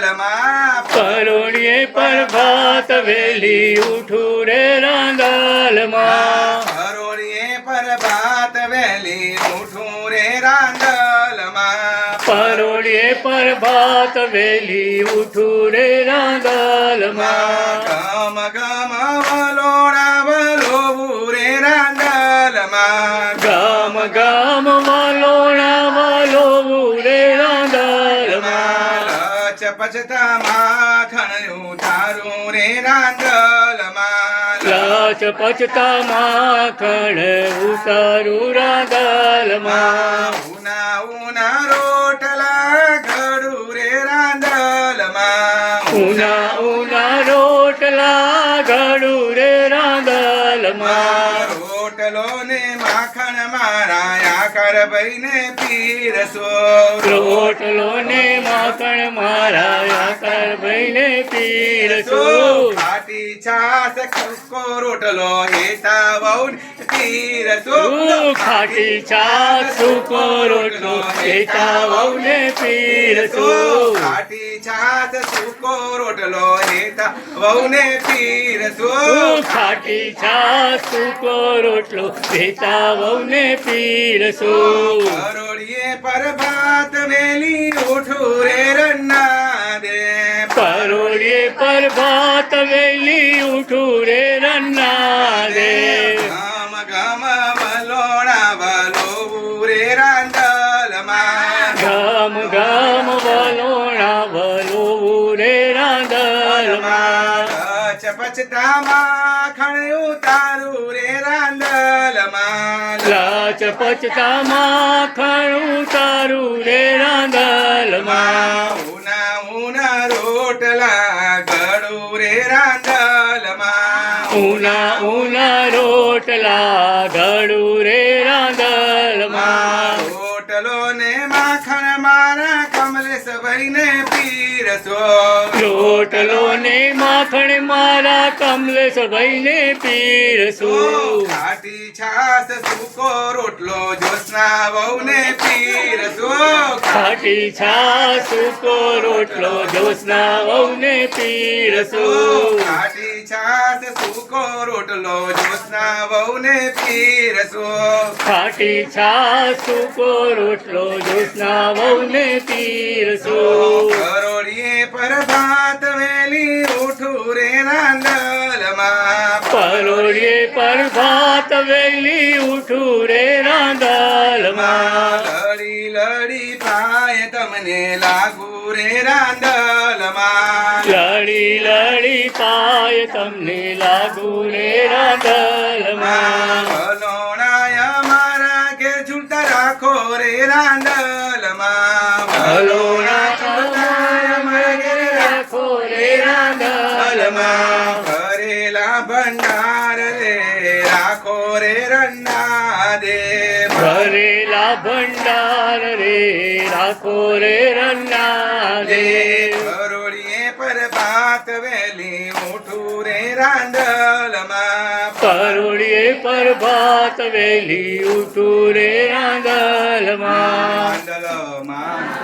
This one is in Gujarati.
રાંદલમાં પરોળીએ પ્રભાત વેલી ઉઠું રે રાંદલમાં પરોળીએ પ્રભાત વેલી ઉઠું રે રાંદલમાં પરોળીએ પ્રભાત વેલી ઉઠું રે રાંદલમાં ગમ ગમ વલોણા વલોવું રે રાંદલમાં ગામ ગામ વલોણા વલોવું રે રાંદલમાં લચ પચતા માખણ ઉતારું રે રાંદલમાં લાચ પચતા માખણ ઉતારું રાંદલમાં ઉના ઉના રોટલા ઘડું રે રાંદલમાં ઉના ઉના રોટલા ઘડું રે રાંદલમાં રોટલો ને માખણ મારા આકર ભાઈને પીરસો રોટલો ને માખણ મારા આકર ભાઈને પીરસો ખાટી છાસ ખુસ્કો રોટલો હેતા વહુ પીરસો ખાટી છાસ સૂકો રોટલો એકા વહુને પીરસો ખાટી છાસ સૂકો રોટલો હેતા વહુને પીરસો ખાટી છાસ સૂકો રોટલો એકા વહુને પીરસો પરોળીએ પ્રભાત વેલી ઉઠું રે રન્ના દે પરોળીએ પ્રભાત વેલી ઉઠું રે રન્ના દે ગમ ગમ વલોણા વલોવું રે રાંદલમાં ગમ ગમ વલોણા વલોવું રે રાંદલમાં લચ પચતા માખણ ઉતારું રે રાંદલમાં લાચ પચતા માખણ ઉતારું રે રાંદલમાં ઉના ઉના રોટલા ઘડું રે રાંદલમાં ઉના ઉના રોટલા ઘડું રે રાંદલમાં રોટલો ને માખણ મારા કમલેશ ભાઈને પીરસો રોટલો ને માખણ મારા કમલેશ ભાઈને પીરસો ખાટી છાસ સૂકો રોટલો જોશના વહુને પીરસો ખાટી છાસ સૂકો રોટલો જોશના વહુને પીરસો ખાટી છાસ સૂકો રોટલો જોશના વહુને પીરસો ખાટી છાસ સૂકો રોટલો જોશના વહુને પીરસો પરોળીએ પ્રભાત વેલી ઉઠું રે રાંદલમાં પરોળીએ પ્રભાત વેલી ઉઠું રે રાંદલમાં લડી લડી પાય તમને લાગુ રે રાંદલમાં લડી લડી પાય તમને લાગુ રે રાંદલમાં વલોણાય મારા ઘેર ઝૂલતા રાખો રે રાંદલમાં વલોણા તમારા મારા ઘેર રાખો રે રાંદલમાં ભરેલા ભંડાર રે રાખો રે રન્ના દે ભરેલા ભંડાર રે રાખો રે રન્ના દે પરોળીએ પ્રભાત વેલી ઉઠું રે રાંદલમાં પરોળીએ પ્રભાત વેલી ઉઠું રે રાંદલમાં રાંદલમાં